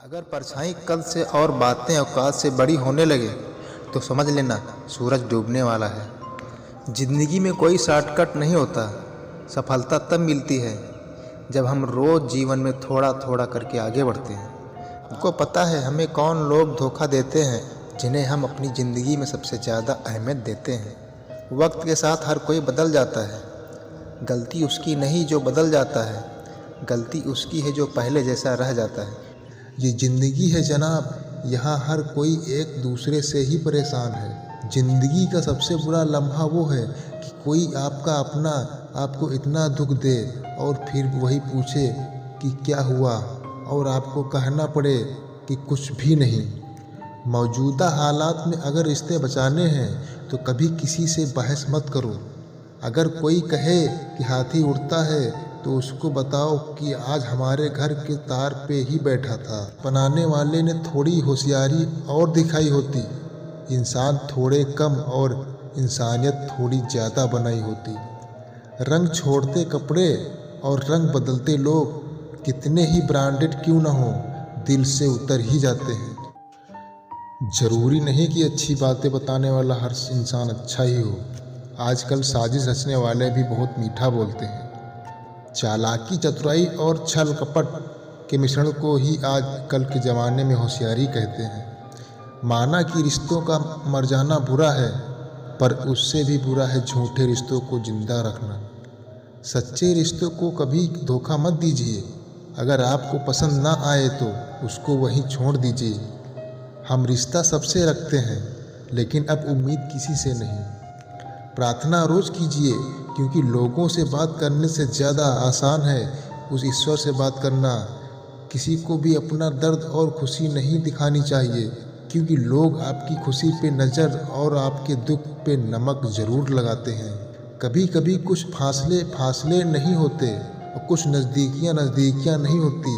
अगर परछाई कल से और बातें औकात से बड़ी होने लगे तो समझ लेना सूरज डूबने वाला है। ज़िंदगी में कोई शॉर्टकट नहीं होता। सफलता तब मिलती है जब हम रोज़ जीवन में थोड़ा थोड़ा करके आगे बढ़ते हैं। हमको पता है हमें कौन लोग धोखा देते हैं जिन्हें हम अपनी ज़िंदगी में सबसे ज़्यादा अहमियत देते हैं। वक्त के साथ हर कोई बदल जाता है। गलती उसकी नहीं जो बदल जाता है, गलती उसकी है जो पहले जैसा रह जाता है। ये ज़िंदगी है जनाब, यहाँ हर कोई एक दूसरे से ही परेशान है। ज़िंदगी का सबसे बुरा लम्हा वो है कि कोई आपका अपना आपको इतना दुख दे और फिर वही पूछे कि क्या हुआ और आपको कहना पड़े कि कुछ भी नहीं। मौजूदा हालात में अगर रिश्ते बचाने हैं तो कभी किसी से बहस मत करो। अगर कोई कहे कि हाथी उड़ता है तो उसको बताओ कि आज हमारे घर के तार पे ही बैठा था। बनाने वाले ने थोड़ी होशियारी और दिखाई होती, इंसान थोड़े कम और इंसानियत थोड़ी ज़्यादा बनाई होती। रंग छोड़ते कपड़े और रंग बदलते लोग कितने ही ब्रांडेड क्यों ना हो, दिल से उतर ही जाते हैं। ज़रूरी नहीं कि अच्छी बातें बताने वाला हर इंसान अच्छा ही हो। आजकल साजिश रचने वाले भी बहुत मीठा बोलते हैं। चालाकी, चतुराई और छल कपट के मिश्रण को ही आजकल के ज़माने में होशियारी कहते हैं। माना कि रिश्तों का मर जाना बुरा है, पर उससे भी बुरा है झूठे रिश्तों को जिंदा रखना। सच्चे रिश्तों को कभी धोखा मत दीजिए। अगर आपको पसंद ना आए तो उसको वहीं छोड़ दीजिए। हम रिश्ता सबसे रखते हैं, लेकिन अब उम्मीद किसी से नहीं। प्रार्थना रोज़ कीजिए, क्योंकि लोगों से बात करने से ज़्यादा आसान है उस ईश्वर से बात करना। किसी को भी अपना दर्द और खुशी नहीं दिखानी चाहिए, क्योंकि लोग आपकी खुशी पे नज़र और आपके दुख पे नमक ज़रूर लगाते हैं। कभी कभी कुछ फासले नहीं होते और कुछ नज़दीकियाँ नहीं होती।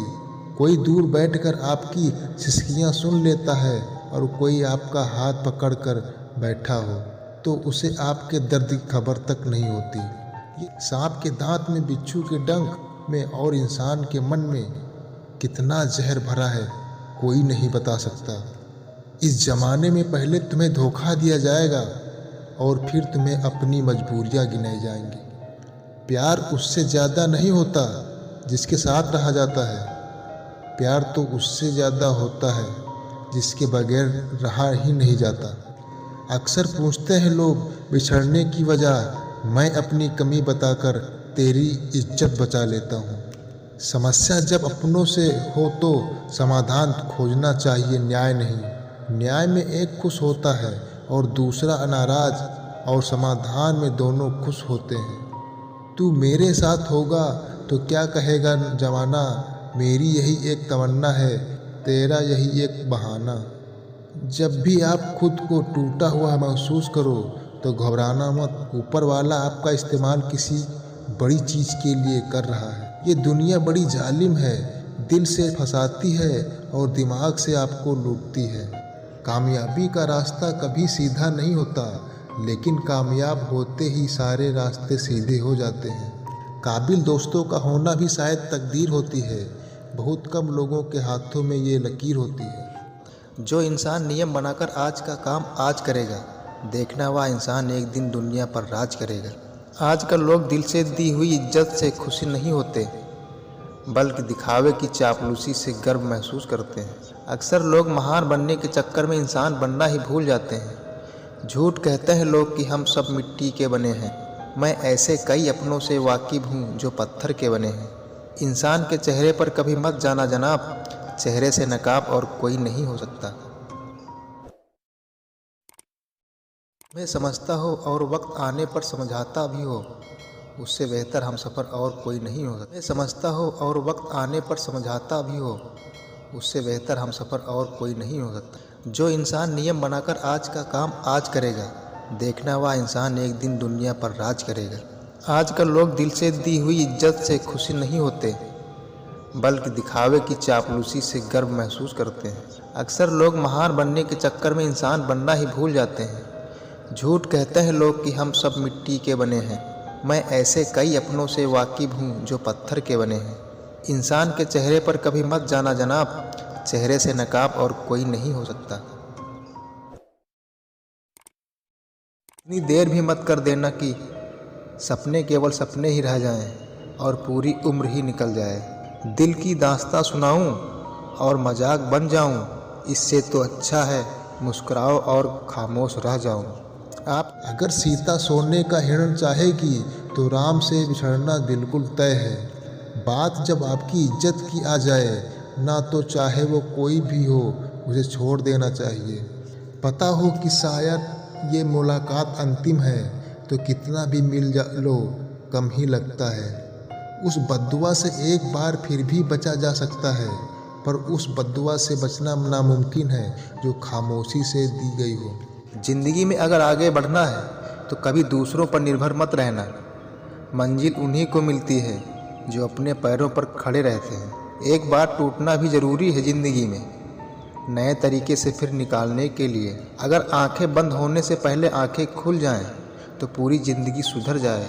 कोई दूर बैठकर आपकी सिसकियाँ सुन लेता है और कोई आपका हाथ पकड़कर बैठा हो तो उसे आपके दर्द की खबर तक नहीं होती। ये सांप के दांत में, बिच्छू के डंक में और इंसान के मन में कितना जहर भरा है कोई नहीं बता सकता। इस ज़माने में पहले तुम्हें धोखा दिया जाएगा और फिर तुम्हें अपनी मजबूरियां गिनाई जाएंगी। प्यार उससे ज़्यादा नहीं होता जिसके साथ रहा जाता है। प्यार तो उससे ज़्यादा होता है जिसके बगैर रहा ही नहीं जाता। अक्सर पूछते हैं लोग बिछड़ने की वजह, मैं अपनी कमी बताकर तेरी इज्जत बचा लेता हूँ। समस्या जब अपनों से हो तो समाधान खोजना चाहिए, न्याय नहीं। न्याय में एक खुश होता है और दूसरा नाराज, और समाधान में दोनों खुश होते हैं। तू मेरे साथ होगा तो क्या कहेगा जमाना, मेरी यही एक तमन्ना है, तेरा यही एक बहाना। जब भी आप खुद को टूटा हुआ महसूस करो तो घबराना मत। ऊपर वाला आपका इस्तेमाल किसी बड़ी चीज़ के लिए कर रहा है। ये दुनिया बड़ी जालिम है, दिल से फंसाती है और दिमाग से आपको लूटती है। कामयाबी का रास्ता कभी सीधा नहीं होता, लेकिन कामयाब होते ही सारे रास्ते सीधे हो जाते हैं। काबिल दोस्तों का होना भी शायद तकदीर होती है। बहुत कम लोगों के हाथों में ये लकीर होती है। जो इंसान नियम बनाकर आज का काम आज करेगा, देखना वह इंसान एक दिन दुनिया पर राज करेगा। आजकल लोग दिल से दी हुई इज्जत से खुशी नहीं होते, बल्कि दिखावे की चापलूसी से गर्व महसूस करते हैं। अक्सर लोग महान बनने के चक्कर में इंसान बनना ही भूल जाते हैं। झूठ कहते हैं लोग कि हम सब मिट्टी के बने हैं। मैं ऐसे कई अपनों से वाकिफ़ हूँ जो पत्थर के बने हैं। इंसान के चेहरे पर कभी मत जाना जनाब, चेहरे से नकाब और कोई नहीं हो सकता। मैं समझता हो और वक्त आने पर समझाता भी हो, उससे बेहतर हम सफ़र और कोई नहीं हो सकता। मैं समझता हो और वक्त आने पर समझाता भी हो, उससे बेहतर हम सफ़र और कोई नहीं हो सकता। जो इंसान नियम बनाकर आज का काम आज करेगा, देखना वह इंसान एक दिन दुनिया पर राज करेगा। आजकल लोग दिल से दी हुई इज्जत से खुशी नहीं होते, बल्कि दिखावे की चापलूसी से गर्व महसूस करते हैं। अक्सर लोग महान बनने के चक्कर में इंसान बनना ही भूल जाते हैं। झूठ कहते हैं लोग कि हम सब मिट्टी के बने हैं। मैं ऐसे कई अपनों से वाकिफ़ हूँ जो पत्थर के बने हैं। इंसान के चेहरे पर कभी मत जाना जनाब, चेहरे से नकाब और कोई नहीं हो सकता। इतनी देर भी मत कर देना कि सपने केवल सपने ही रह जाएं और पूरी उम्र ही निकल जाए। दिल की दास्तां सुनाऊं और मजाक बन जाऊं, इससे तो अच्छा है मुस्कुराओ और खामोश रह जाऊं। आप अगर सीता सोने का हिरण चाहेगी तो राम से बिछड़ना बिल्कुल तय है। बात जब आपकी इज्जत की आ जाए ना तो चाहे वो कोई भी हो उसे छोड़ देना चाहिए। पता हो कि शायद ये मुलाकात अंतिम है तो कितना भी मिल लो कम ही लगता है। उस बद्दुआ से एक बार फिर भी बचा जा सकता है, पर उस बद्दुआ से बचना नामुमकिन है जो खामोशी से दी गई हो। जिंदगी में अगर आगे बढ़ना है तो कभी दूसरों पर निर्भर मत रहना। मंजिल उन्हीं को मिलती है जो अपने पैरों पर खड़े रहते हैं। एक बार टूटना भी ज़रूरी है ज़िंदगी में, नए तरीके से फिर निकालने के लिए। अगर आंखें बंद होने से पहले आंखें खुल जाएं तो पूरी ज़िंदगी सुधर जाए।